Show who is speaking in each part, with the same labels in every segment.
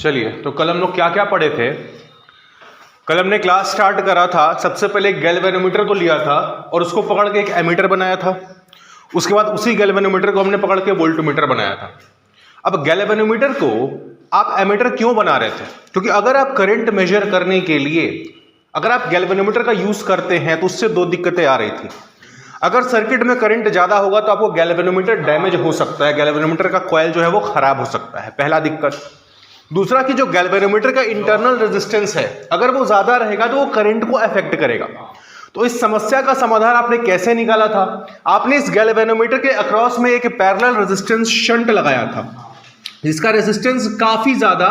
Speaker 1: चलिए, तो कल हम लोग क्या क्या पढ़े थे। कल हमने क्लास स्टार्ट करा था, सबसे पहले एक गैल्वेनोमीटर को लिया था और उसको पकड़ के एक एमीटर बनाया था। उसके बाद उसी गैल्वेनोमीटर को हमने पकड़ के वोल्टमीटर बनाया था। अब गैल्वेनोमीटर को आप एमीटर क्यों बना रहे थे? क्योंकि अगर आप करंट मेजर करने के लिए अगर आप गैल्वेनोमीटर का यूज करते हैं तो उससे दो दिक्कतें आ रही थी। अगर सर्किट में करंट ज्यादा होगा तो आपको गैल्वेनोमीटर डैमेज हो सकता है, गैल्वेनोमीटर का कॉइल जो है वो खराब हो सकता है, पहला दिक्कत। दूसरा कि जो गैल्वेनोमीटर का इंटरनल रेजिस्टेंस है अगर वो ज्यादा रहेगा तो वो करंट को अफेक्ट करेगा। तो इस समस्या का समाधान आपने कैसे निकाला था? आपने इस गैल्वेनोमीटर के अक्रॉस में एक पैरेलल रेजिस्टेंस शंट लगाया था जिसका रेजिस्टेंस काफी ज्यादा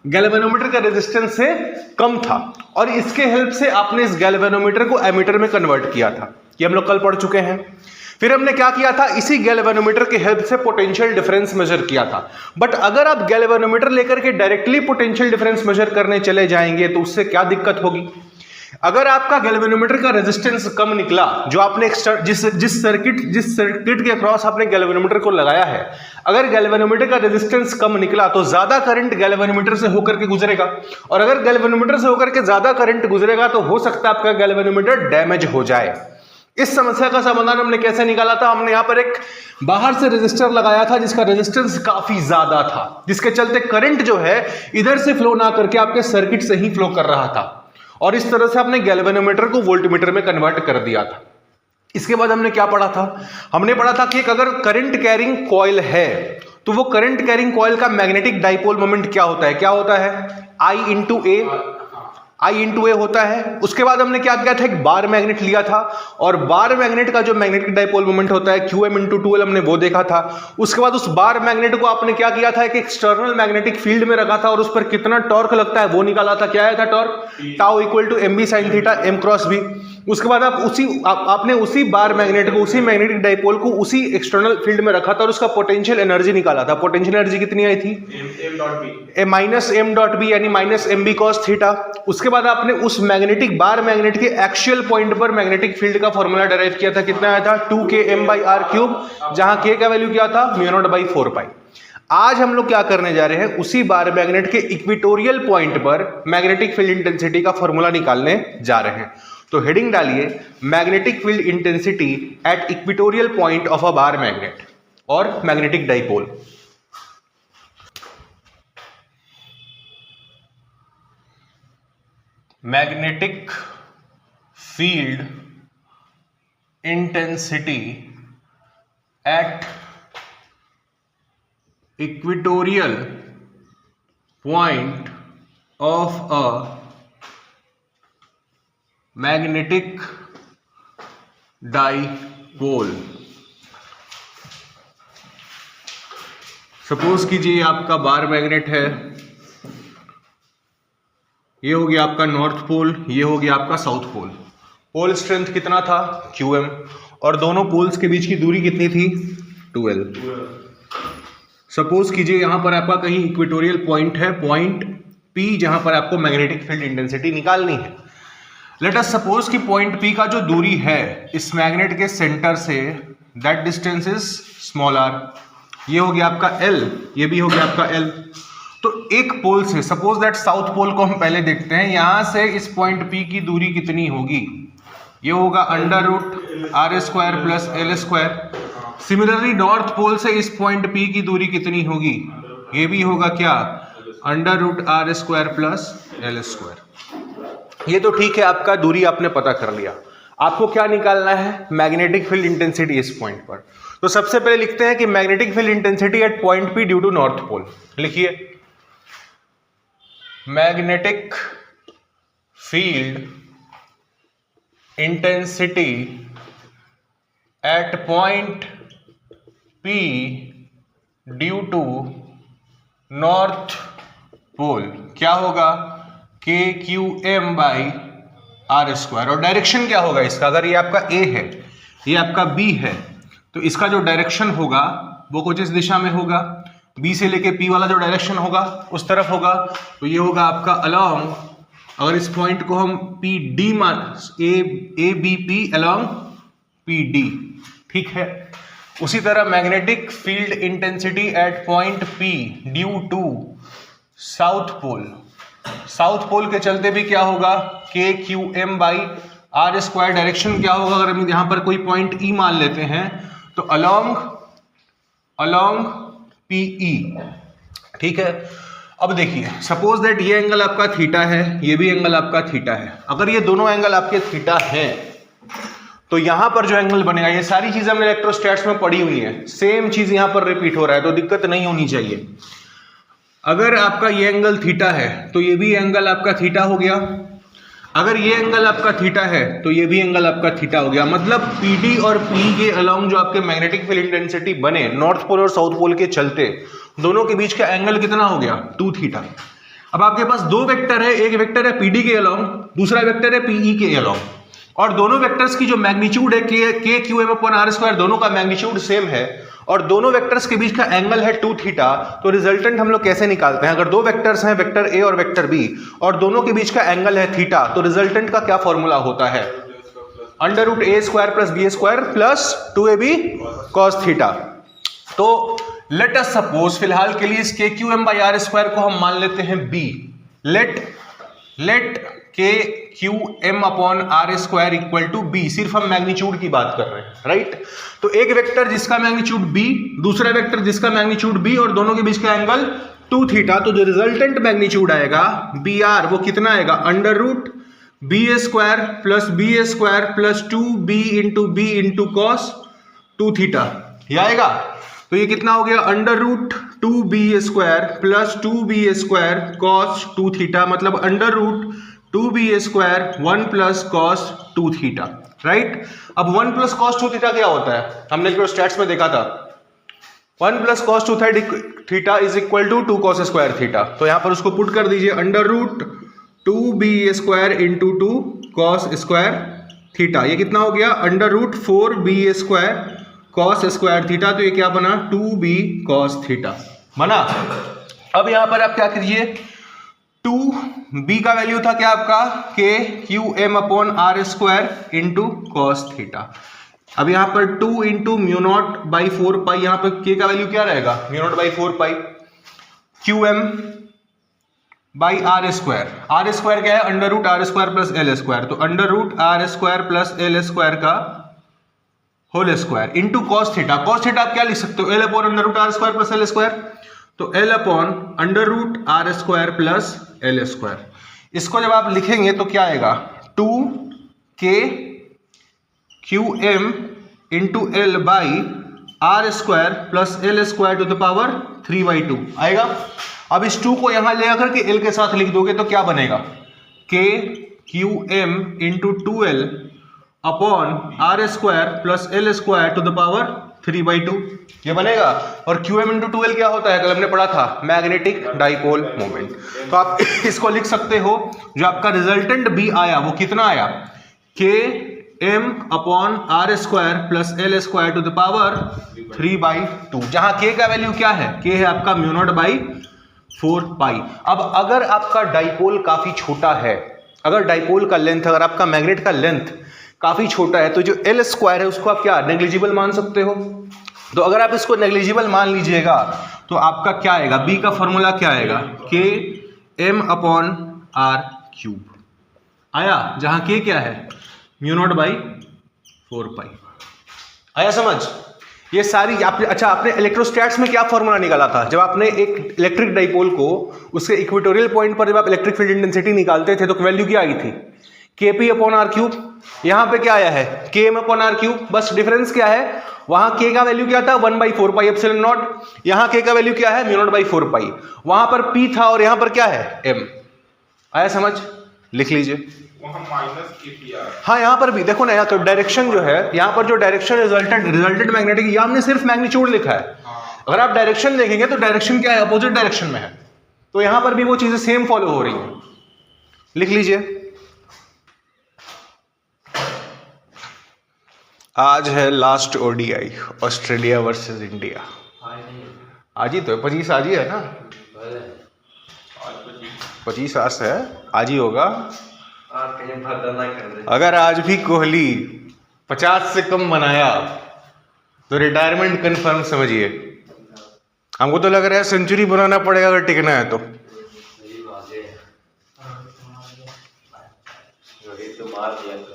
Speaker 1: गैल्वेनोमीटर का रेजिस्टेंस से कम था और इसके हेल्प से आपने इस गैल्वेनोमीटर को एमीटर में कन्वर्ट किया था। ये हम लोग कल पढ़ चुके हैं। फिर हमने क्या किया था, इसी गैल्वेनोमीटर के हेल्प से पोटेंशियल डिफरेंस मेजर किया था। बट अगर आप गैल्वेनोमीटर लेकर के डायरेक्टली पोटेंशियल डिफरेंस मेजर करने चले जाएंगे तो उससे क्या दिक्कत होगी? अगर आपका गैल्वेनोमीटर का रेजिस्टेंस कम निकला, जो आपने जिस सर्किट के अक्रॉस आपने गैल्वेनोमीटर को लगाया है, अगर गैल्वेनोमीटर का रेजिस्टेंस कम निकला तो ज्यादा करंट गैल्वेनोमीटर से होकर के गुजरेगा और अगर गैल्वेनोमीटर से होकर के ज्यादा करंट गुजरेगा तो हो सकता है आपका गैल्वेनोमीटर डैमेज हो जाए। इस समस्या का समाधान हमने कैसे निकाला था? हमने यहां पर एक बाहर से रेजिस्टर लगाया था जिसका रेजिस्टेंस काफी ज्यादा था, जिसके चलते करंट जो है इधर से फ्लो ना करके आपके सर्किट से ही फ्लो कर रहा था और इस तरह से आपने गैल्वेनोमीटर को वोल्टमीटर में कन्वर्ट कर दिया था। इसके बाद हमने क्या पढ़ा था? हमने पढ़ा था कि अगर करंट कैरिंग कॉइल है तो वो करंट कैरिंग कॉइल का मैग्नेटिक डाइपोल मोमेंट क्या होता है? क्या होता है? I इंटू ए होता है। उसके बाद हमने क्या किया था, एक बार मैग्नेट लिया था और बार मैग्नेट का जो मैग्नेटिक डाइपोल मोमेंट होता है QM इंटू 2L हमने वो देखा था। उसके बाद उस बार मैग्नेट को आपने क्या किया था, एक एक्सटर्नल मैग्नेटिक फील्ड में रखा था और उस पर कितना टॉर्क लगता है वो निकाला था। क्या आया था torque? Tau equal to mb sin theta m cross b। उसके बाद आपने उसी बार मैग्नेट को, उसी मैग्नेटिक डाइपोल को उसी एक्सटर्नल फील्ड में रखा था और उसका पोटेंशियल एनर्जी निकाला था। पोटेंशियल एनर्जी कितनी आई थी? माइनस एम डॉट बी यानी minus M B cos theta. उसके बाद आपने उस मैग्नेटिक बार मैग्नेट के एक्सियल पॉइंट पर मैग्नेटिक फील्ड का फॉर्मूला डेराइव किया था। कितना आया था? 2km/r³, जहां k का वैल्यू क्या था? μ0/4π। आज हम लोग क्या करने जा रहे हैं, उसी बार मैग्नेट के इक्वेटोरियल पॉइंट पर मैग्नेटिक फील्ड इंटेंसिटी का फॉर्मूला निकालने जा रहे हैं। तो हेडिंग डालिए, magnetic field intensity at equatorial point of a bar magnet और magnetic dipole. Magnetic field intensity at equatorial point of a magnetic dipole. Suppose कीजिए आपका बार मैग्नेट है, ये हो गया आपका नॉर्थ पोल, ये हो गया आपका साउथ पोल। पोल स्ट्रेंथ कितना था? QM, और दोनों पोल्स के बीच की दूरी कितनी थी? 2L। सपोज कीजिए यहां पर आपका कहीं इक्वेटोरियल पॉइंट है, पॉइंट P, जहां पर आपको मैग्नेटिक फील्ड इंटेंसिटी निकालनी है। लेट अस सपोज कि पॉइंट P का जो दूरी है इस मैग्नेट के सेंटर से, that distance is small r। ये हो गया आपका L, ये भी हो गया आपका L। तो एक पोल से, सपोज दैट साउथ पोल को हम पहले देखते हैं, यहां से इस पॉइंट P की दूरी कितनी होगी? ये होगा √r² plus L²। Similarly north pole से इस पॉइंट P की दूरी कितनी होगी? ये भी होगा क्या? √r² plus L²। ये तो ठीक है, आपका दूरी आपने पता कर लिया। आपको क्या निकालना है? मैग्नेटिक फील्ड इंटेंसिटी इस पॉइंट पर। तो सबसे पहले लिखते हैं कि magnetic field intensity at point P due to north pole. लिखिए, magnetic field intensity at point P due to north pole क्या होगा? KQM/r²। और डायरेक्शन क्या होगा इसका? अगर ये आपका A है, ये आपका B है, तो इसका जो डायरेक्शन होगा वो कुछ इस दिशा में होगा। B से लेके P वाला जो डायरेक्शन होगा उस तरफ होगा। तो ये होगा आपका अलोंग, अगर इस पॉइंट को हम PD मान, ABP अलोंग PD, ठीक है। उसी तरह magnetic field intensity at point P due to south pole, south pole के चलते भी क्या होगा, K Q M by R square. Direction क्या होगा, अगर हम यहां पर कोई पॉइंट ई मान लेते हैं तो अलोंग पी ई, ठीक है। अब देखिए सपोज दैट ये एंगल आपका थीटा है, ये भी एंगल आपका थीटा है। अगर ये दोनों एंगल आपके थीटा हैं तो यहां पर जो एंगल बनेगा, ये सारी चीजें हमने इलेक्ट्रोस्टैट्स में पढ़ी हुई है, सेम चीज यहां पर रिपीट हो रहा है, तो दिक्कत नहीं होनी चाहिए। अगर आपका ये एंगल थीटा है तो ये भी एंगल आपका थीटा हो गया, अगर ये एंगल आपका थीटा है तो ये भी एंगल आपका थीटा हो गया। मतलब पीडी और पी के अलोंग जो आपके मैग्नेटिक फील्ड इंटेंसिटी बने नॉर्थ पोल और साउथ पोल के चलते, दोनों के बीच का एंगल कितना हो गया, 2 थीटा। अब आपके पास दो वेक्टर है, एक वेक्टर है पीडी के अलोंग, दूसरा वेक्टर है पीई के अलोंग, और दोनों वेक्टर्स की जो मैग्नीट्यूड है K Q M upon R square, दोनों का मैग्नीट्यूड सेम है और दोनों वेक्टर्स के बीच का एंगल है 2 थीटा। तो रिजल्टेंट हम लोग कैसे निकालते हैं, अगर दो वेक्टर्स हैं वेक्टर ए और वेक्टर बी और दोनों के बीच का एंगल है थीटा, तो रिजल्टेंट का क्या फॉर्मूला होता है, under root A square plus B square plus 2ab cos theta. तो लेट अस सपोज फिलहाल के लिए इस K Q M by R square को हम मान लेते हैं B. Let K Q M upon R square equal to B, सिर्फ हम मैग्नीट्यूड की बात कर रहे हैं, राइट। तो एक वेक्टर जिसका मैग्नीट्यूड बी, दूसरा वेक्टर जिसका मैग्नीट्यूड बी और दोनों के बीच का एंगल 2 थीटा, तो जो रिजल्टेंट मैग्नीट्यूड आएगा बी आर, वो कितना आएगा, under root B square plus 2b into cos 2 theta, ये आएगा। तो ये कितना हो गया, under root 2b square plus 2b square cos 2 theta, मतलब under root 2b square 1 plus cos 2 theta, right. अब 1 प्लस कॉस 2 थीटा क्या होता है, हमने इलेक्ट्रोस्टैट्स में देखा था, 1 plus cos 2 theta is equal to 2 cos square theta. तो यहां पर उसको पुट कर दीजिए, under root 2b square into 2 cos square theta, ये कितना हो गया, under root 4b square cos square theta. तो ये क्या बना, 2b कॉस थीटा बना। अब यहां पर आप क्या करिए, 2b का वैल्यू था क्या आपका, K Q M upon R square into cos theta. अब यहां पर 2 into mu not by 4 pi, यहां पर के का वैल्यू क्या रहेगा, mu not by 4 pi, Q M by R square क्या है, under root R square plus L square, तो under root R square plus L square का whole square into cos theta. Cos theta आप क्या लिख सकते हो, L upon under root R square plus L square, तो L upon under root R square plus L square. इसको जब आप लिखेंगे तो क्या आएगा, 2 K Q M into L by R square plus L square to the power 3/2 आएगा। अब इस 2 को यहां ले आकर के एल के साथ लिख दोगे तो क्या बनेगा, K Q M into 2l upon R square plus L square to the power 3/2, ये बनेगा। और QM इंटू 2l क्या होता है, कल हमने पढ़ा था, मैग्नेटिक डाइपोल मोमेंट। तो आप इसको लिख सकते हो, जो आपका रिजल्टेंट B आया वो कितना आया, K M upon R square plus L square to the power 3/2, जहां के का वैल्यू क्या है, के है आपका म्यू नॉट बाई 4 पाई। अब अगर आपका डाइपोल काफी छोटा है, अगर डाइपोल का लेंथ, अगर आपका मैग्नेट का लेंथ काफी छोटा है, तो जो एल स्क्वायर है उसको आप क्या नेग्लिजिबल मान सकते हो। तो अगर आप इसको नेग्लिजिबल मान लीजिएगा तो आपका क्या आएगा, बी का फॉर्मूला क्या आएगा, के एम अपॉन आर क्यूब आया, जहां के क्या है, म्यू नॉट बाई 4 पाई। आया समझ, ये सारी आपने, अच्छा आपने इलेक्ट्रोस्टैट्स में क्या फॉर्मूला निकाला था, जब आपने एक इलेक्ट्रिक डाइपोल को उसके इक्वेटोरियल पॉइंट पर जब आप इलेक्ट्रिक फील्ड इंटेंसिटी निकालते थे तो वैल्यू क्या आई थी, Kp अपॉन आर क्यूब। यहां पे क्या आया है, Km अपॉन आर क्यूब, बस डिफरेंस क्या है, वहां K का वैल्यू क्या था, 1/4 पाई एप्सिलॉन नॉट, यहां K का वैल्यू क्या है, म्यू नॉट बाई 4 पाई। वहां पर P था और यहां पर क्या है, M। आया समझ, लिख लीजिए। हाँ यहाँ पर भी देखो ना, यहाँ तो डायरेक्शन जो है, यहाँ पर जो डायरेक्शन रिजल्टेंट मैग्नेटिक, ये हमने सिर्फ मैग्नीट्यूड लिखा है। अगर आप डायरेक्शन देखेंगे तो डायरेक्शन क्या है, अपोजिट डायरेक्शन में है, तो यहां पर भी वो चीजें सेम फॉलो हो रही हैं, लिख लीजिए। आज है last ODI, Australia versus India. आज ही तो है, 25 आज ही है ना, 25 आज है, आज ही होगा। अगर आज भी कोहली 50 से कम बनाया तो रिटायरमेंट कंफर्म समझिए। हमको तो लग रहा है सेंचुरी बनाना पड़ेगा अगर टिकना है तो।
Speaker 2: मार दिया था।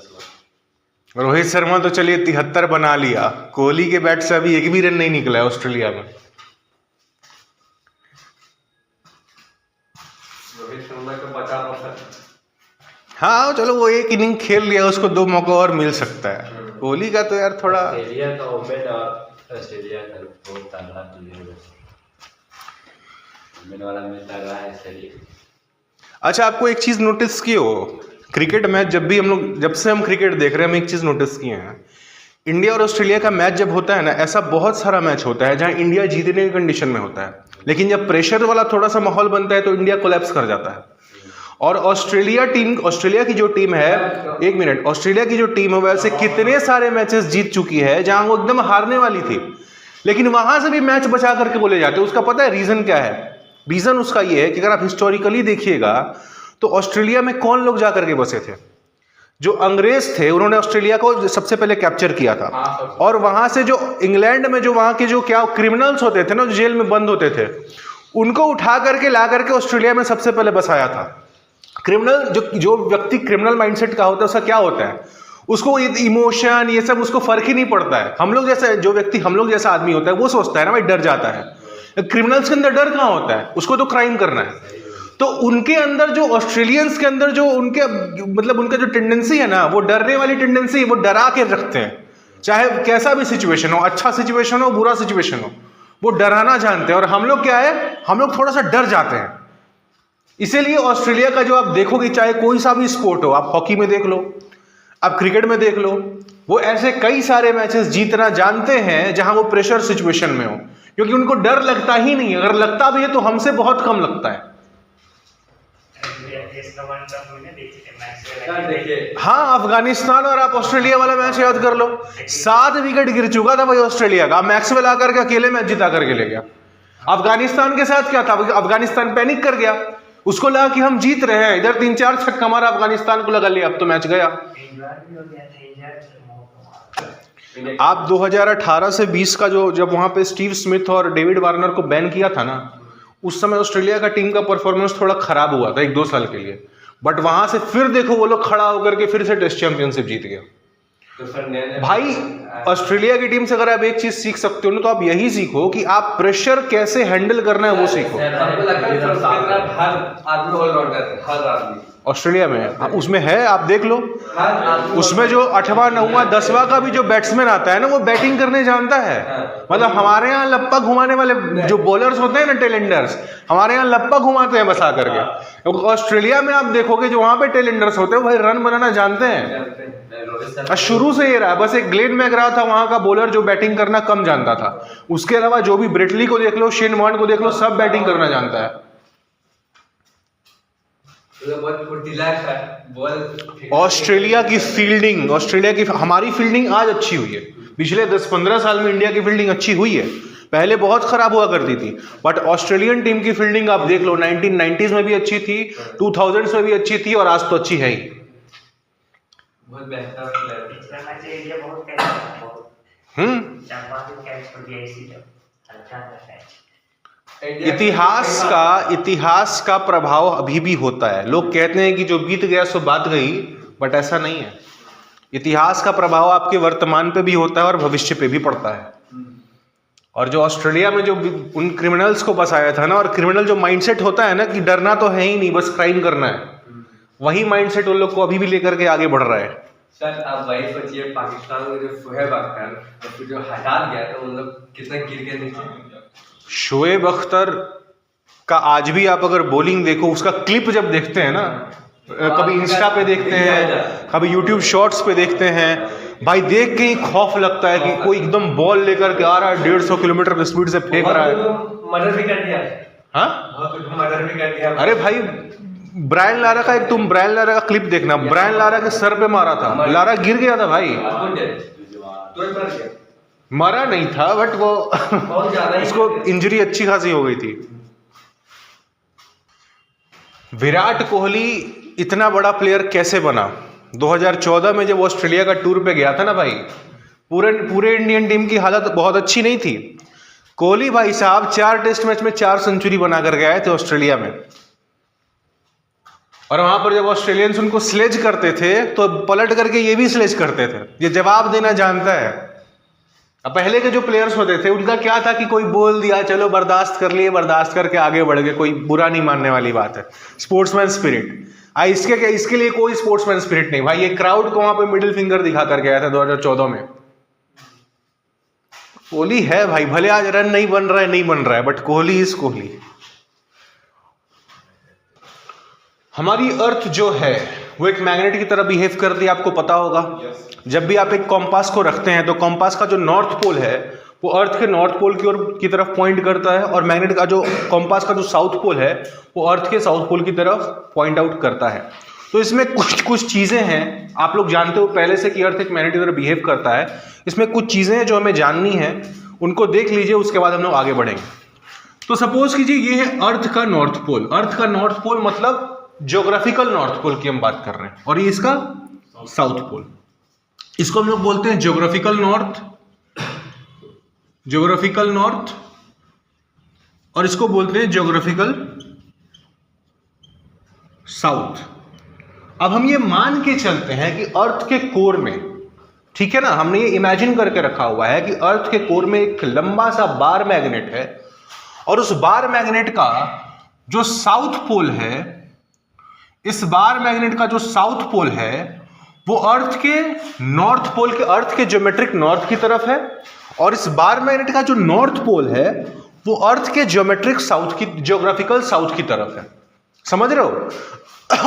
Speaker 1: रोहित शर्मा तो चलिए 73 बना लिया, कोहली के बैट से अभी एक भी रन नहीं निकला है ऑस्ट्रेलिया में।
Speaker 2: रोहित शर्मा को बचा था।
Speaker 1: हाँ चलो वो एक इनिंग खेल लिया, उसको 2 मौका और मिल सकता है। कोहली का तो यार थोड़ा
Speaker 2: ऑस्ट्रेलिया का ओपन और ऑस्ट्रेलिया का बहुत तगड़ा प्लेयर है, ओपन वाला में तगड़ा है सही।
Speaker 1: अच्छा आपको एक चीज नोटिस की हो, क्रिकेट मैच जब से हम क्रिकेट देख रहे हैं, हम एक चीज नोटिस किए हैं, इंडिया और ऑस्ट्रेलिया का मैच जब होता है ना, ऐसा बहुत सारा मैच होता है जहां इंडिया जीतने की कंडीशन में होता है, लेकिन जब प्रेशर वाला थोड़ा सा माहौल बनता है तो इंडिया कोलैप्स कर जाता है। और ऑस्ट्रेलिया की जो टीम है, एक मिनट, ऑस्ट्रेलिया की जो टीम है वैसे कितने सारे मैचेस जीत चुकी है जहां वो एकदम हारने वाली थी, लेकिन वहां से भी मैच बचा करके बोले जाते हैं। उसका पता है रीजन क्या है? रीजन उसका ये है कि अगर आप हिस्टोरिकली देखिएगा तो ऑस्ट्रेलिया में कौन लोग जाकर के बसे थे? जो अंग्रेज थे, उन्होंने ऑस्ट्रेलिया को सबसे पहले कैप्चर किया था, और वहां से जो इंग्लैंड में जो वहां के जो क्या क्रिमिनल्स होते थे ना, जो जेल में बंद होते थे, उनको उठा करके ला करके ऑस्ट्रेलिया में सबसे पहले बसाया था। क्रिमिनल जो व्यक्ति क्रिमिनल माइंडसेट का होता है, उसका क्या होता है, उसको इमोशन ये सब उसको फर्क ही नहीं पड़ता है। हम लोग जैसा आदमी होता है वो सोचता है ना भाई, डर जाता है। क्रिमिनल्स के अंदर डर कहाँ होता है? उसको तो क्राइम करना है। तो उनके अंदर जो ऑस्ट्रेलियंस के अंदर जो उनके मतलब उनका जो टेंडेंसी है ना, वो डरने वाली टेंडेंसी, वो डरा के रखते हैं, चाहे कैसा भी सिचुएशन हो, अच्छा सिचुएशन हो, बुरा सिचुएशन हो, वो डराना जानते हैं। और हम लोग क्या है, हम लोग थोड़ा सा डर जाते हैं। इसीलिए ऑस्ट्रेलिया का जो आप देखोगे, चाहे कोई सा भी स्पोर्ट हो, आप हॉकी में देख लो, आप क्रिकेट में देख लो, वो ऐसे कई सारे मैचेस जीतना जानते हैं जहां वो प्रेशर सिचुएशन में हो, क्योंकि उनको डर लगता ही नहीं। अगर लगता भी है तो हमसे बहुत कम लगता है। हाँ, अफगानिस्तान और आप ऑस्ट्रेलिया वाला मैच याद कर लो, 7 विकेट गिर चुका था भाई ऑस्ट्रेलिया का, मैक्सवेल आकर के अकेले मैच जिता करके ले गया। अफगानिस्तान के साथ क्या था, अफगानिस्तान पैनिक कर गया, उसको लगा कि हम जीत रहे हैं, इधर 3-4 छक्का मारा, अफगानिस्तान को लगा लिया, अब तो मैच गया। आप 2018 से 20 का जब वहां पे स्टीव स्मिथ और डेविड वार्नर को बैन किया था ना, उस समय ऑस्ट्रेलिया का टीम का परफॉर्मेंस थोड़ा खराब हुआ था 1-2 साल के लिए, बट वहां से फिर देखो वो लोग खड़ा होकर के फिर से टेस्ट चैंपियनशिप जीत गया। तो भाई ऑस्ट्रेलिया की टीम से अगर आप एक चीज सीख सकते हो ना, तो आप यही सीखो कि आप प्रेशर कैसे हैंडल करना है, वो सीखो। ऑस्ट्रेलिया में उसमें है, आप देख लो, उसमें जो 8वां 9वां 10वां का भी जो बैट्समैन आता है ना, वो बैटिंग करने जानता है। मतलब हमारे यहाँ लप्पा घुमाने वाले जो बॉलर्स होते हैं ना, टेलेंडर्स, हमारे यहाँ लप्पा घुमाते हैं बसा करके। ऑस्ट्रेलिया में आप देखोगे जो वहां पे टेलेंडर्स होते हैं, भाई रन बनाना जानते हैं। शुरू से ये रहा, बस एक ग्लेन मैकग्रा था वहां का बॉलर जो बैटिंग करना कम जानता था, उसके अलावा जो भी ब्रेटली को देख लो, शेन वॉर्न को देख लो, सब बैटिंग करना जानता है। ऑस्ट्रेलिया की हमारी फील्डिंग आज अच्छी हुई है, पिछले 10-15 साल में इंडिया की फील्डिंग अच्छी हुई है, पहले बहुत खराब हुआ करती थी। बट ऑस्ट्रेलियन टीम की फील्डिंग आप देख लो, 1990s में भी अच्छी थी, 2000s में भी अच्छी थी, और आज तो अच्छी है ही।
Speaker 2: बहुत बेहतर
Speaker 1: इतिहास का प्रभाव अभी भी होता है। लोग कहते हैं कि जो बीत गया सो बात गई, बट ऐसा नहीं है। इतिहास का प्रभाव आपके वर्तमान पे भी होता है और भविष्य पे भी पड़ता है। और जो ऑस्ट्रेलिया में जो उन क्रिमिनल्स को बसाया था ना, और क्रिमिनल जो माइंडसेट होता है ना कि डरना तो है ही नहीं, बस क्राइम करना है, वही माइंडसेट उन लोग को अभी भी लेकर के आगे बढ़ रहा है।
Speaker 2: सर आप वही सोचिए, पाकिस्तान में जो शोएब अख्तर जो हटा दिया था, उन लोग कितना गिर गए नीचे।
Speaker 1: शोएब अख्तर का आज भी आप अगर बॉलिंग देखो, उसका क्लिप जब देखते हैं ना, कभी इंस्टा पे देखते हैं, कभी यूट्यूब शॉर्ट्स पे देखते हैं, भाई देख के ही खौफ लगता है कि कोई एकदम बॉल लेकर के आ रहा है, 150 किलोमीटर की स्पीड से फेंक रहा है।
Speaker 2: मर्डर भी कर दिया।
Speaker 1: हाँ,
Speaker 2: मर्डर भी कर दिया।
Speaker 1: अरे भाई ब्रायन लारा का तुम ब्रायन लारा का क्लिप देखना, ब्रायन लारा के सर पे मारा था, लारा गिर गया था भाई, मरा नहीं था, बट वो उसको इंजरी अच्छी खासी हो गई थी। विराट कोहली इतना बड़ा प्लेयर कैसे बना? 2014 में जब ऑस्ट्रेलिया का टूर पे गया था ना भाई, पूरे इंडियन टीम की हालत बहुत अच्छी नहीं थी। कोहली भाई साहब 4 टेस्ट मैच में 4 सेंचुरी बना कर गए थे ऑस्ट्रेलिया में, और वहां पर जब ऑस्ट्रेलियंस उनको स्लेज करते थे तो पलट करके ये भी स्लेज करते थे। ये जवाब देना जानता है। अब पहले के जो प्लेयर्स होते थे उनका क्या था कि कोई बोल दिया, चलो बर्दाश्त कर लिए, बर्दाश्त करके आगे बढ़ गए, कोई बुरा नहीं मानने वाली बात है। Sportsman spirit. इसके लिए कोई स्पोर्ट्समैन स्पिरिट नहीं भाई। ये क्राउड को वहां पे मिडिल फिंगर दिखा करके आया था 2014 में। कोहली है भाई, भले आज रन नहीं बन रहा है, बट कोहली इज कोहली। हमारी अर्थ जो है वो एक मैग्नेट की तरह बिहेव करती है, आपको पता होगा। जब भी आप एक कॉम्पास को रखते हैं तो कॉम्पास का जो नॉर्थ पोल है वो अर्थ के नॉर्थ पोल की ओर की तरफ पॉइंट करता है, और मैग्नेट का जो कॉम्पास का जो साउथ पोल है वो अर्थ के साउथ पोल की तरफ पॉइंट आउट करता है। तो इसमें कुछ चीजें हैं, आप लोग जानते हो पहले से कि अर्थ एक मैग्नेट की तरह बिहेव करता है। इसमें कुछ चीजें हैं जो हमें जाननी है, उनको देख लीजिए, उसके बाद हम लोग आगे बढ़ेंगे। तो सपोज कीजिए ये है अर्थ का नॉर्थ पोल। अर्थ का नॉर्थ पोल मतलब ज्योग्राफिकल नॉर्थ पोल की हम बात कर रहे हैं, और ये इसका साउथ पोल। इसको हम लोग बोलते हैं ज्योग्राफिकल नॉर्थ, और इसको बोलते हैं ज्योग्राफिकल साउथ। अब हम ये मान के चलते हैं कि अर्थ के कोर में, ठीक है ना, हमने ये इमेजिन करके रखा हुआ है कि अर्थ के कोर में एक लंबा सा बार मैग्नेट है, और उस बार मैग्नेट का जो साउथ पोल है, इस बार मैग्नेट का जो साउथ पोल है वो अर्थ के नॉर्थ पोल के, अर्थ के ज्योमेट्रिक नॉर्थ की तरफ है, और इस बार मैग्नेट का जो नॉर्थ पोल है वो अर्थ के ज्योमेट्रिक साउथ की, ज्योग्राफिकल साउथ की तरफ है। समझ रहे हो?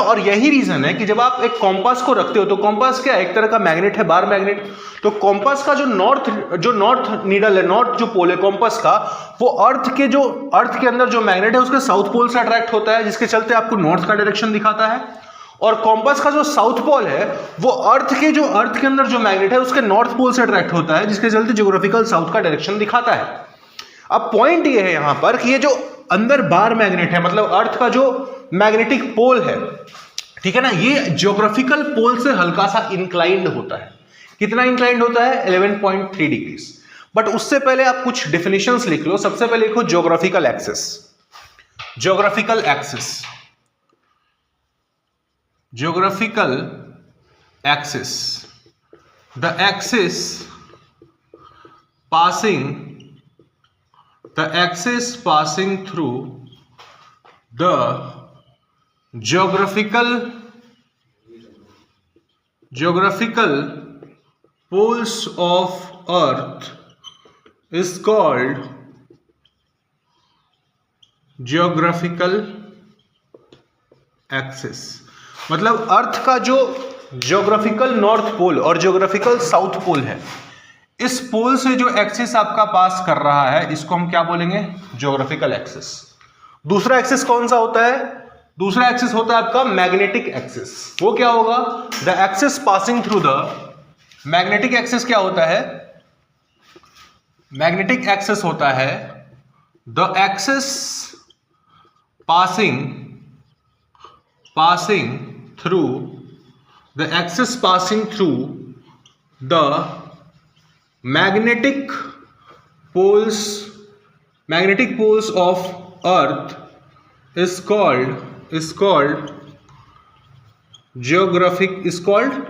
Speaker 1: और यही रीजन है कि जब आप एक कॉम्पास को रखते हो तो कॉम्पास क्या एक तरह का मैग्नेट है, बार मैग्नेट। तो कॉम्पास का जो नॉर्थ नीडल है, नॉर्थ जो पोल है कॉम्पास का, वो अर्थ के अंदर जो मैग्नेट है उसके साउथ पोल से अट्रैक्ट होता है, जिसके चलते आपको नॉर्थ का डायरेक्शन दिखाता है। और कॉम्पास का जो साउथ पोल है वो अर्थ के अंदर जो मैग्नेट है उसके नॉर्थ पोल से अट्रैक्ट होता है, जिसके चलते ज्योग्राफिकल साउथ का डायरेक्शन दिखाता है। अब पॉइंट ये है यहां पर कि ये जो अंदर बार मैग्नेट है, मतलब अर्थ का जो मैग्नेटिक पोल है, ठीक है ना, ये ज्योग्राफिकल पोल से हल्का सा इंक्लाइंड होता है। कितना इंक्लाइंड होता है? 11.3 डिग्रीज। बट उससे पहले आप कुछ डेफिनेशंस लिख लो। सबसे पहले लिखो geographical axis. Geographical axis, the axis passing through the geographical poles of Earth is called geographical axis। मतलब अर्थ का जो ज्योग्राफिकल नॉर्थ पोल और ज्योग्राफिकल साउथ पोल है, इस पोल से जो एक्सिस आपका पास कर रहा है इसको हम क्या बोलेंगे? Geographical axis. दूसरा एक्सिस कौन सा होता है? दूसरा एक्सिस होता है आपका मैग्नेटिक एक्सिस। वो क्या होगा? The axis passing through the, magnetic axis क्या होता है? मैग्नेटिक एक्सिस होता है the axis passing through the magnetic poles of Earth is called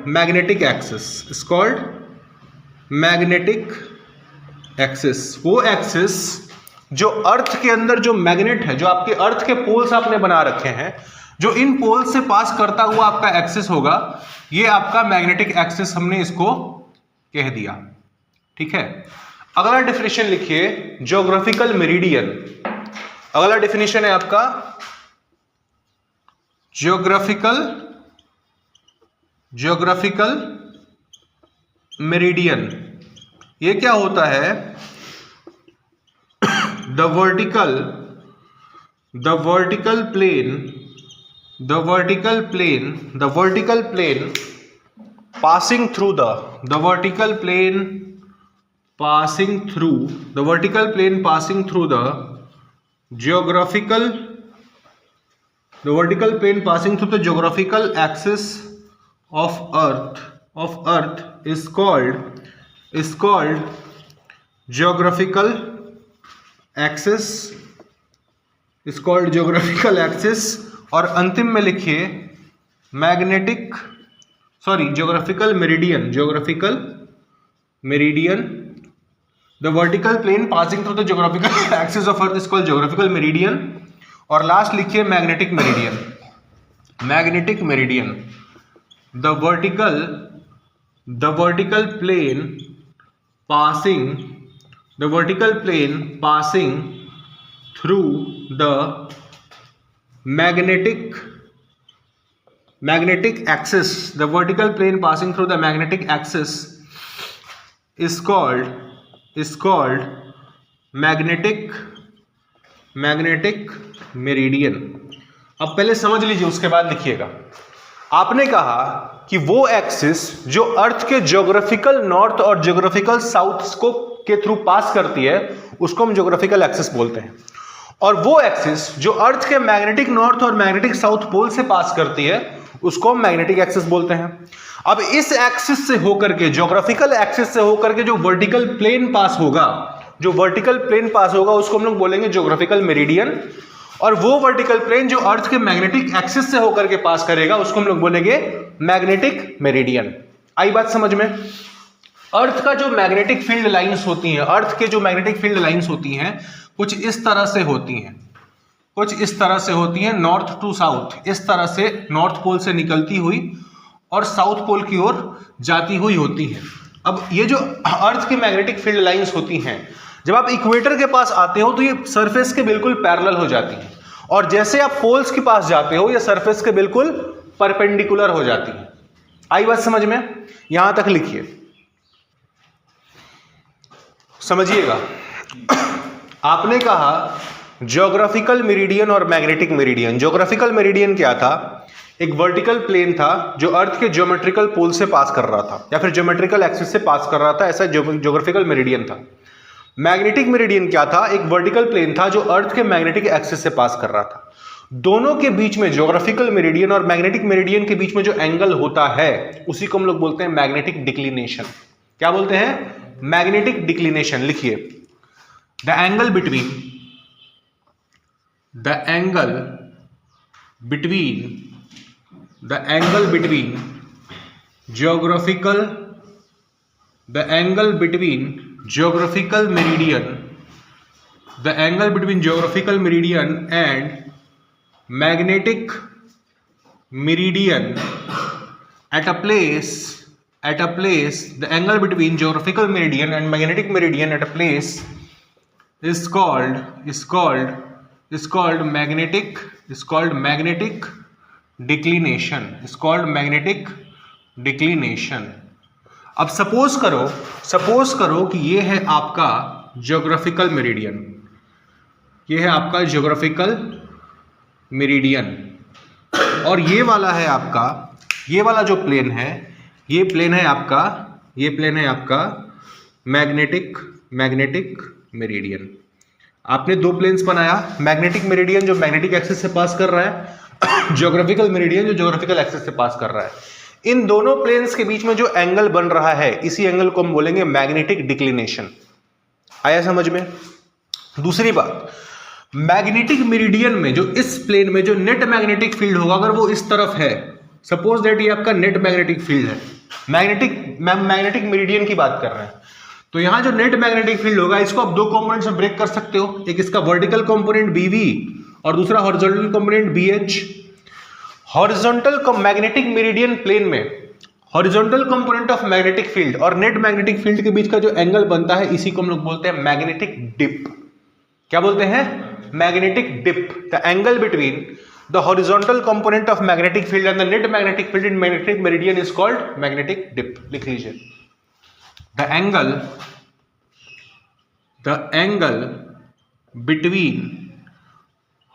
Speaker 1: magnetic axis। वो एक्सिस जो अर्थ के अंदर जो मैग्नेट है, जो आपके अर्थ के पोल्स आपने बना रखे हैं, जो इन पोल्स से पास करता हुआ आपका एक्सिस होगा, ये आपका मैग्नेटिक एक्सिस हमने इसको कह दिया। ठीक है। अगला डेफिनेशन लिखिए ज्योग्राफिकल मेरिडियन। अगला डेफिनेशन है आपका ज्योग्राफिकल मेरिडियन। ये क्या होता है? The vertical plane passing through the geographical axis of Earth is called geographical axis। और अंतिम में लिखिए geographical meridian. The vertical plane passing through the geographical axis of Earth is called geographical meridian. और last लिखिए magnetic meridian. The vertical plane passing through the magnetic axis. The vertical plane passing through the magnetic axis is called magnetic meridian. अब पहले समझ लीजिए, उसके बाद लिखिएगा. आपने कहा कि वो एक्सिस जो अर्थ के ज्योग्राफिकल नॉर्थ और ज्योग्राफिकल साउथ को के थ्रू पास करती है उसको हम ज्योग्राफिकल एक्सिस बोलते हैं, और वो एक्सिस जो अर्थ के मैग्नेटिक नॉर्थ और मैग्नेटिक साउथ पोल से पास करती है उसको हम मैग्नेटिक एक्सिस बोलते हैं. अब इस एक्सिस से होकर के, ज्योग्राफिकल एक्सिस से होकर के जो वर्टिकल प्लेन पास होगा उसको हम लोग बोलेंगे ज्योग्राफिकल मेरिडियन, और वो वर्टिकल प्लेन जो अर्थ के मैग्नेटिक एक्सिस से होकर के पास करेगा उसको हम लोग बोलेंगे मैग्नेटिक मेरिडियन. आई बात समझ में? अर्थ का जो मैग्नेटिक फील्ड लाइंस होती हैं, कुछ इस तरह से होती हैं, नॉर्थ टू साउथ, इस तरह से नॉर्थ पोल से निकलती हुई और साउथ पोल की ओर जाती हुई होती हैं. अब ये जो अर्थ की मैग्नेटिक फील्ड लाइंस होती हैं, जब आप इक्वेटर के पास आते हो तो ये सरफेस के बिल्कुल पैरेलल हो जाती हैं, और जैसे आप पोल्स के पास जाते हो ये सरफेस के बिल्कुल परपेंडिकुलर हो जाती हैं. आई बात समझ में? यहां तक लिखिए, समझिएगा. आपने कहा ज्योग्राफिकल मेरिडियन और मैग्नेटिक मेरिडियन. ज्योग्राफिकल मेरिडियन क्या था? एक वर्टिकल प्लेन था जो अर्थ के ज्योमेट्रिकल पोल से पास कर रहा था या फिर ज्योमेट्रिकल एक्सिस से पास कर रहा था, ऐसा ज्योग्राफिकल मेरिडियन था. मैग्नेटिक मेरिडियन क्या था? एक वर्टिकल प्लेन था जो अर्थ के मैग्नेटिक एक्सिस से पास कर रहा था. दोनों के बीच में, ज्योग्राफिकल मेरिडियन और मैग्नेटिक मेरिडियन के बीच में जो एंगल होता है उसी को हम लोग बोलते हैं मैग्नेटिक डिक्लिनेशन. क्या बोलते हैं? Magnetic declination. लिखिए, the angle between geographical meridian and magnetic meridian at a place the angle between geographical meridian and magnetic meridian at a place is called magnetic declination. अब सपोज करो कि ये है आपका ज्योग्राफिकल मेरिडियन, और ये वाला है आपका, ये वाला जो प्लेन है, ये प्लेन है आपका मैग्नेटिक मेरिडियन. आपने दो प्लेन्स बनाया, मैग्नेटिक मेरिडियन जो मैग्नेटिक एक्सिस से पास कर रहा है, ज्योग्राफिकल मेरिडियन जो ज्योग्राफिकल एक्सिस से पास कर रहा है. इन दोनों प्लेन्स के बीच में जो एंगल बन रहा है, इसी एंगल को हम बोलेंगे मैग्नेटिक डिक्लिनेशन. आया समझ में? दूसरी बात, मैग्नेटिक मेरिडियन में जो इस प्लेन में जो नेट मैग्नेटिक फील्ड होगा, अगर वो इस तरफ है, सपोज दैट ये आपका नेट मैग्नेटिक फील्ड है, मैग्नेटिक मेरिडियन की बात कर रहे हैं, तो यहां जो नेट मैग्नेटिक फील्ड होगा इसको आप दो कंपोनेंट्स में ब्रेक कर सकते हो. एक इसका वर्टिकल कंपोनेंट BV और दूसरा horizontal component BH. Horizontal magnetic meridian plane में horizontal component of magnetic field और नेट मैग्नेटिक फील्ड के बीच का जो एंगल बनता है इसी को हम लोग बोलते हैं मैग्नेटिक डिप. क्या बोलते हैं? Magnetic dip. The angle between the horizontal component of magnetic field and the net magnetic field in magnetic meridian is called magnetic dip. लिख लीजिए, the angle between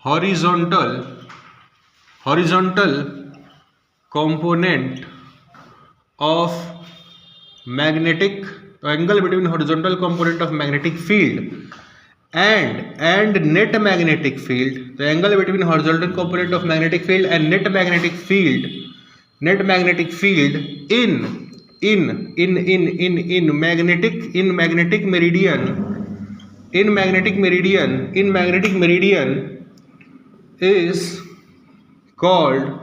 Speaker 1: horizontal component of magnetic field and net magnetic field, the angle between horizontal component of magnetic field and net magnetic field in magnetic meridian is called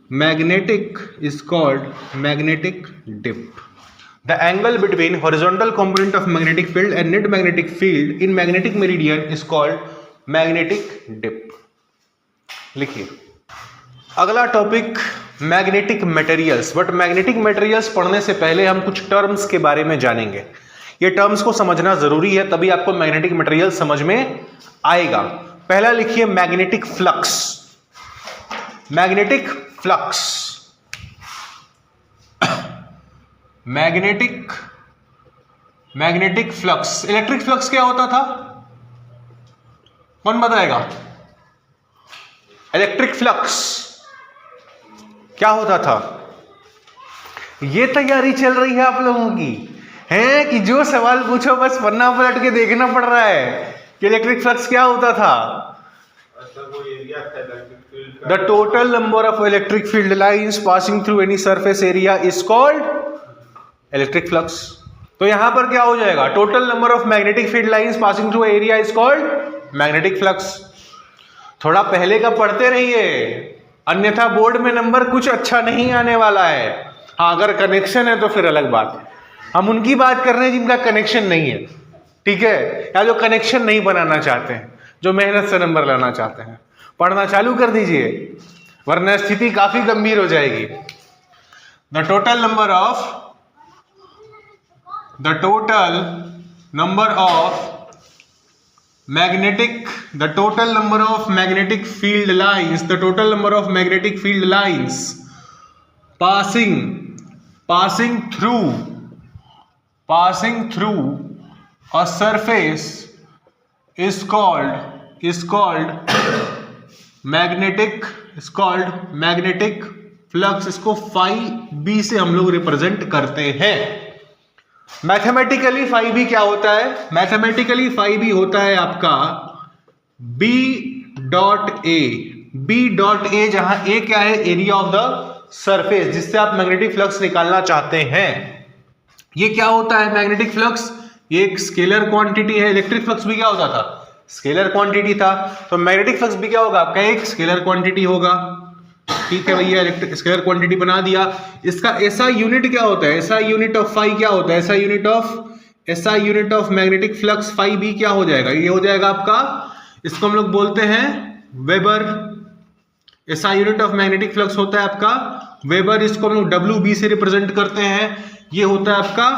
Speaker 1: magnetic is called magnetic dip. The angle between horizontal component of magnetic field and net magnetic field in magnetic meridian is called magnetic dip. लिखिए अगला topic magnetic materials. But magnetic materials पढ़ने से पहले हम कुछ terms के बारे में जानेंगे. ये टर्म्स को समझना जरूरी है, तभी आपको मैग्नेटिक मटेरियल समझ में आएगा. पहला लिखिए magnetic flux. Magnetic flux, magnetic flux. Electric flux क्या होता था, कौन बताएगा? इलेक्ट्रिक फ्लक्स क्या होता था? ये तैयारी चल रही है आप लोगों की है कि जो सवाल पूछो बस पन्ना पलट के देखना पड़ रहा है कि इलेक्ट्रिक फ्लक्स क्या होता था. The total number of electric field lines passing through any surface area is called electric flux. तो यहां पर क्या हो जाएगा? Total number of magnetic field lines passing through area is called magnetic flux. थोड़ा पहले का पढ़ते रहिए, अन्यथा बोर्ड में नंबर कुछ अच्छा नहीं आने वाला है. हाँ, अगर कनेक्शन है तो फिर अलग बात है. हम उनकी बात कर रहे हैं जिनका कनेक्शन नहीं है, ठीक है, या जो कनेक्शन नहीं बनाना चाहते हैं, जो मेहनत से नंबर लाना चाहते हैं. पढ़ना चालू कर दीजिए वरना स्थिति काफी गंभीर हो जाएगी. The total number of magnetic field lines passing through a surface is called magnetic flux. इसको phi b से हम लोग रिप्रेजेंट करते हैं. मैथमेटिकली phi b क्या होता है? मैथमेटिकली phi b होता है आपका b डॉट ए, जहां ए क्या है? एरिया ऑफ द सरफेस, जिससे आप मैग्नेटिक फ्लक्स निकालना चाहते हैं. ये क्या होता है मैग्नेटिक फ्लक्स? ये एक स्केलर क्वांटिटी है. इलेक्ट्रिक फ्लक्स भी क्या होता था? स्केलर क्वांटिटी था. तो मैग्नेटिक फ्लक्स भी क्या होगा आपका? एक स्केलर क्वांटिटी होगा. ठीक है भैया, इलेक्ट्रिक स्केलर क्वांटिटी बना दिया. इसका ऐसा यूनिट क्या होता है? ऐसा यूनिट ऑफ फाई क्या होता है? ऐसा unit of magnetic flux phi B क्या हो जाएगा? ये हो जाएगा आपका, इसको हम लोग बोलते हैं वेबर. ऐसा यूनिट ऑफ मैग्नेटिक फ्लक्स होता है आपका वेबर. इसको हम लोग डब्ल्यू बी से रिप्रेजेंट करते हैं. ये होता है आपका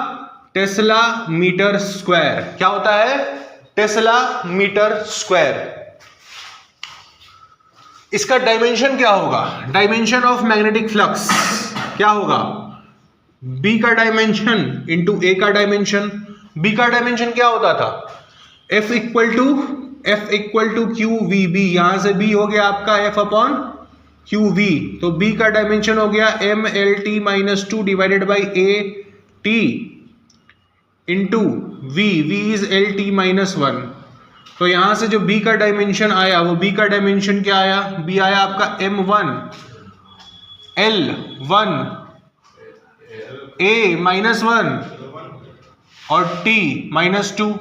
Speaker 1: टेस्ला मीटर स्क्वायर. क्या होता है? Tesla metre square. इसका डायमेंशन क्या होगा? डायमेंशन ऑफ मैग्नेटिक फ्लक्स क्या होगा? बी का डायमेंशन इंटू ए का डायमेंशन. बी का डायमेंशन क्या होता था? F equal to Q V B. यहां से B हो गया आपका F अपॉन क्यू वी. तो B का डायमेंशन हो गया MLT minus 2 divided by AT into V. V is LT minus 1. तो यहां से जो B का डायमेंशन आया, वो B का डायमेंशन क्या आया? B आया आपका M1 L1 A माइनस 1 और T माइनस 2.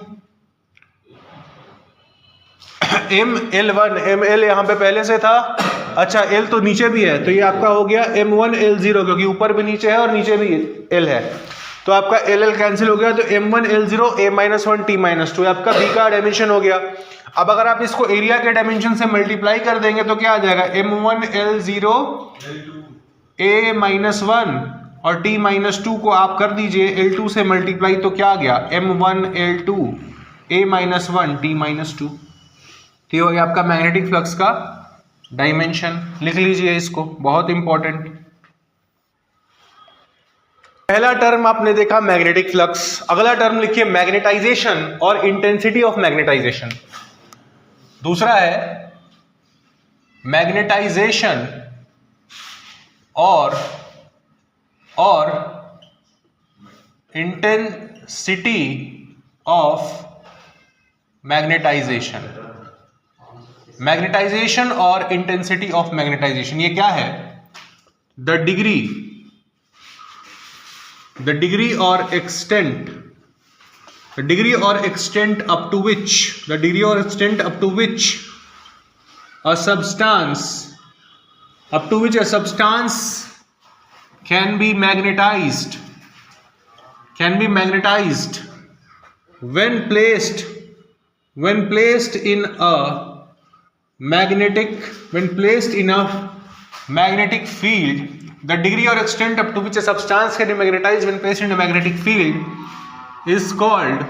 Speaker 1: ML1 ML यहां पे पहले से था. अच्छा, L तो नीचे भी है, तो ये आपका हो गया M1 L0, क्योंकि ऊपर भी नीचे है और नीचे भी L है, तो आपका LL कैंसिल हो गया. तो M1 L0 A minus 1 T minus 2 आपका B का डायमेंशन हो गया. अब अगर आप इसको एरिया के डायमेंशन से मल्टीप्लाई कर देंगे तो क्या आ जाएगा? M1 L0 A माइनस 1 और T माइनस 2 को आप कर दीजिए L2 से मल्टीप्लाई, तो क्या आ गया? M1 L2 A minus 1 T minus 2. तो हो गया आपका मैग्नेटिक फ्लक्स का डायमेंशन. लिख लीजिए इसको, बहुत इंपॉर्टेंट. पहला टर्म आपने देखा मैग्नेटिक फ्लक्स. अगला टर्म लिखिए मैग्नेटाइजेशन और इंटेंसिटी ऑफ मैग्नेटाइजेशन. दूसरा है मैग्नेटाइजेशन और इंटेंसिटी ऑफ मैग्नेटाइजेशन. मैग्नेटाइजेशन और इंटेंसिटी ऑफ मैग्नेटाइजेशन ये क्या है? The degree or extent up to which a substance up to which a substance can be magnetized when placed in a magnetic field. The degree or extent up to which a substance can be magnetized when placed in a magnetic field is called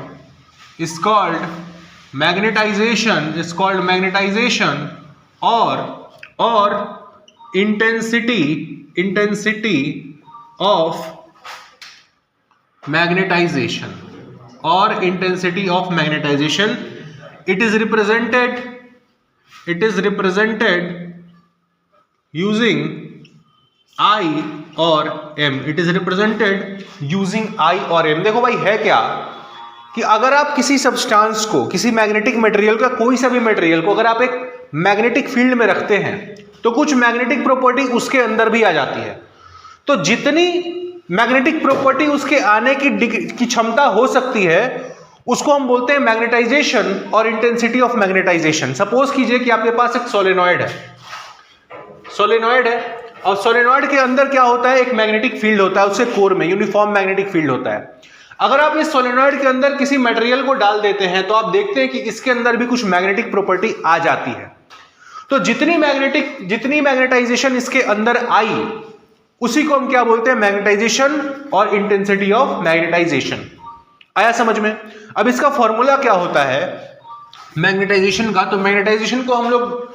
Speaker 1: magnetization or intensity of magnetization. It is represented using I और M. देखो भाई है क्या कि अगर आप किसी substance को, किसी मैग्नेटिक मटेरियल का, कोई सा भी मटेरियल को अगर आप एक मैग्नेटिक फील्ड में रखते हैं तो कुछ मैग्नेटिक प्रॉपर्टी उसके अंदर भी आ जाती है। तो जितनी मैग्नेटिक प्रॉपर्टी उसके आने की क्षमता हो सकती है उसको हम बोलते हैं मैग्नेटाइजेशन और इंटेंसिटी ऑफ मैग्नेटाइजेशन। सपोज कीजिए कि आपके पास एक सोलेनॉइड है और सोलेनॉइड के अंदर क्या होता है, एक मैग्नेटिक फील्ड होता है, उसके कोर में यूनिफॉर्म मैग्नेटिक फील्ड होता है। अगर आप इस सोलेनॉइड के अंदर किसी मटेरियल को डाल देते हैं तो आप देखते हैं कि इसके अंदर भी कुछ मैग्नेटिक प्रॉपर्टी आ जाती है। तो जितनी मैग्नेटाइजेशन इसके अंदर आई उसी को हम क्या बोलते हैं, मैग्नेटाइजेशन और इंटेंसिटी ऑफ मैग्नेटाइजेशन। आया समझ में? अब इसका फॉर्मूला क्या होता है मैग्नेटाइजेशन का? तो मैग्नेटाइजेशन को हम लोग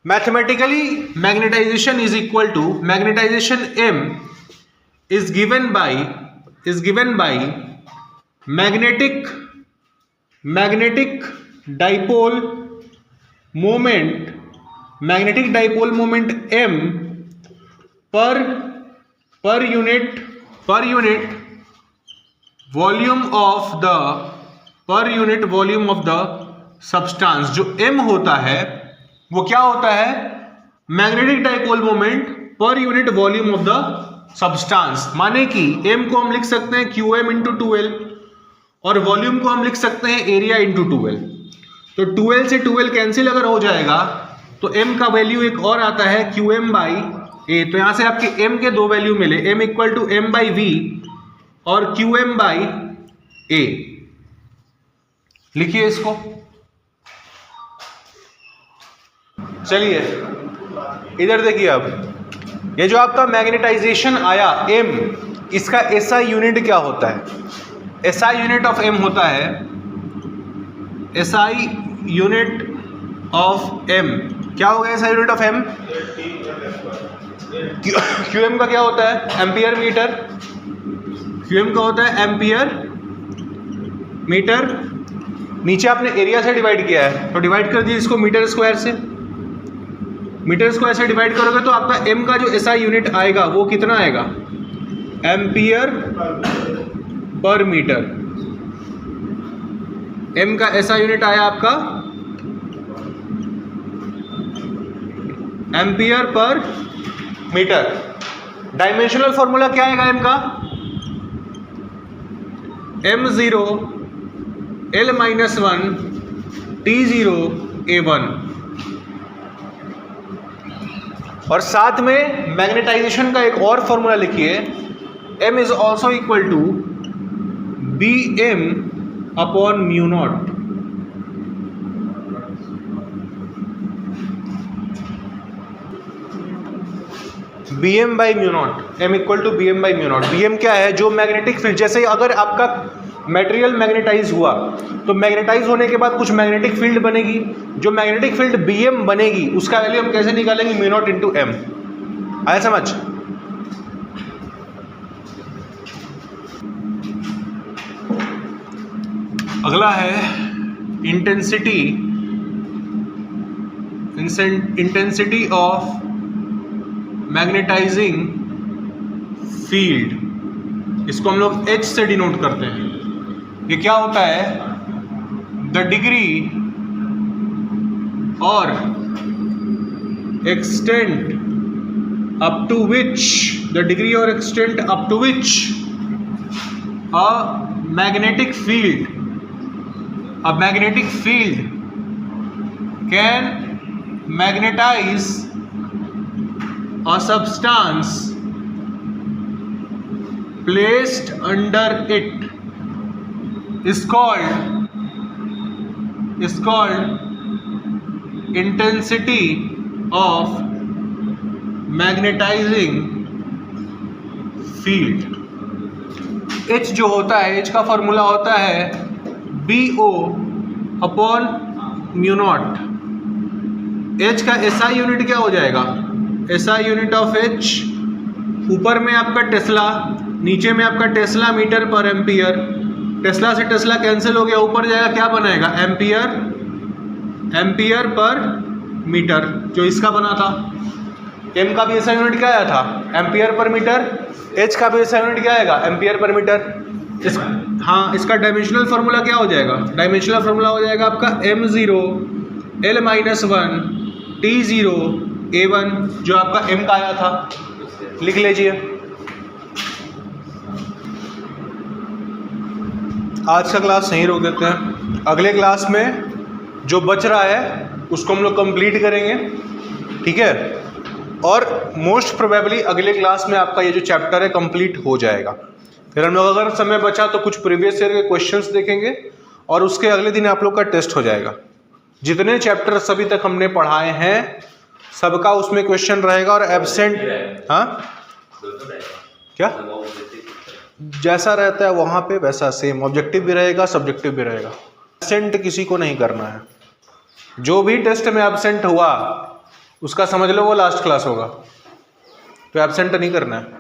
Speaker 1: mathematically magnetization is equal to magnetization M is given by magnetic dipole moment M per unit volume of the substance। जो M होता है वो क्या होता है, magnetic dipole moment per unit volume of the substance. माने कि M को हम लिख सकते हैं QM इंटू 2L और वॉल्यूम को हम लिख सकते हैं एरिया इंटू 2L। तो 2L से 2L कैंसिल अगर हो जाएगा तो M का वैल्यू एक और आता है QM बाई A। तो यहां से आपके M के दो वैल्यू मिले, M equal to M by V और QM बाई A। लिखिए इसको। चलिए इधर देखिए, अब ये जो आपका मैग्नेटाइजेशन आया M, इसका SI यूनिट क्या होता है? SI यूनिट ऑफ M होता है SI यूनिट ऑफ M क्या हो गया? SI unit of M QM का क्या होता है? Ampere metre. QM का होता है एम्पियर मीटर। नीचे आपने एरिया से डिवाइड किया है तो डिवाइड कर दिए इसको मीटर स्क्वायर से। मीटर स्क्वायर से डिवाइड करोगे तो आपका M का जो SI यूनिट आएगा वो कितना आएगा? Ampere per metre. M का SI यूनिट आया आपका ampere per metre. Dimensional formula क्या आएगा M का? M0 L-1 T0 A1। और साथ में मैग्नेटाइजेशन का एक और फॉर्मूला लिखिए, M is also equal to BM upon mu not. BM by mu not, M equal to BM by mu not. BM क्या है? जो मैग्नेटिक फील्ड, जैसे अगर आपका मटेरियल मैग्नेटाइज हुआ तो मैग्नेटाइज होने के बाद कुछ मैग्नेटिक फील्ड बनेगी, जो मैग्नेटिक फील्ड BM बनेगी उसका वैल्यू हम कैसे निकालेंगे? Mu naught into M। आया समझ? अगला है इंटेंसिटी ऑफ मैग्नेटाइजिंग फील्ड। इसको हम लोग H से डिनोट करते हैं। ये क्या होता है? The degree or extent up to which a magnetic field can magnetize a substance placed under it is called intensity of magnetizing field. H जो होता है, H का फॉर्मूला होता है BO upon mu not. H का SI unit क्या हो जाएगा? SI यूनिट ऑफ H, ऊपर में आपका टेस्ला, नीचे में आपका टेस्ला मीटर पर एम्पियर. टेस्ला से टेस्ला कैंसिल हो गया, ऊपर जाएगा क्या बनाएगा? एम्पियर पर मीटर, जो इसका बना था. M का भी SI यूनिट क्या आया था? Ampere per metre. H का भी SI यूनिट क्या आएगा? Ampere per metre. हाँ, इसका डायमेंशनल फार्मूला क्या हो जाएगा? डायमेंशनल फार्मूला हो जाएगा आपका M0 L-1 T0 A1, जो आपका M का आया था. लिख लीजिए. आज का क्लास यहीं रोक देते हैं. अगले क्लास में जो बच रहा है उसको हम लोग कंप्लीट करेंगे, ठीक है. और मोस्ट प्रोबेबली अगले क्लास में आपका ये जो चैप्टर है कंप्लीट हो जाएगा. फिर हम लोग अगर समय बचा तो कुछ प्रीवियस ईयर के क्वेश्चंस देखेंगे और उसके अगले दिन आप लोग का टेस्ट हो जाएगा. जितने चैप्टर अभी तक हमने पढ़ाए हैं सबका उसमें क्वेश्चन रहेगा. और एब्सेंट, हाँ क्या जैसा रहता है वहाँ पे वैसा सेम ऑब्जेक्टिव भी रहेगा, सब्जेक्टिव भी रहेगा. एब्सेंट किसी को नहीं करना है. जो भी टेस्ट में एब्सेंट हुआ उसका समझ लो वो लास्ट क्लास होगा, तो एब्सेंट नहीं करना है.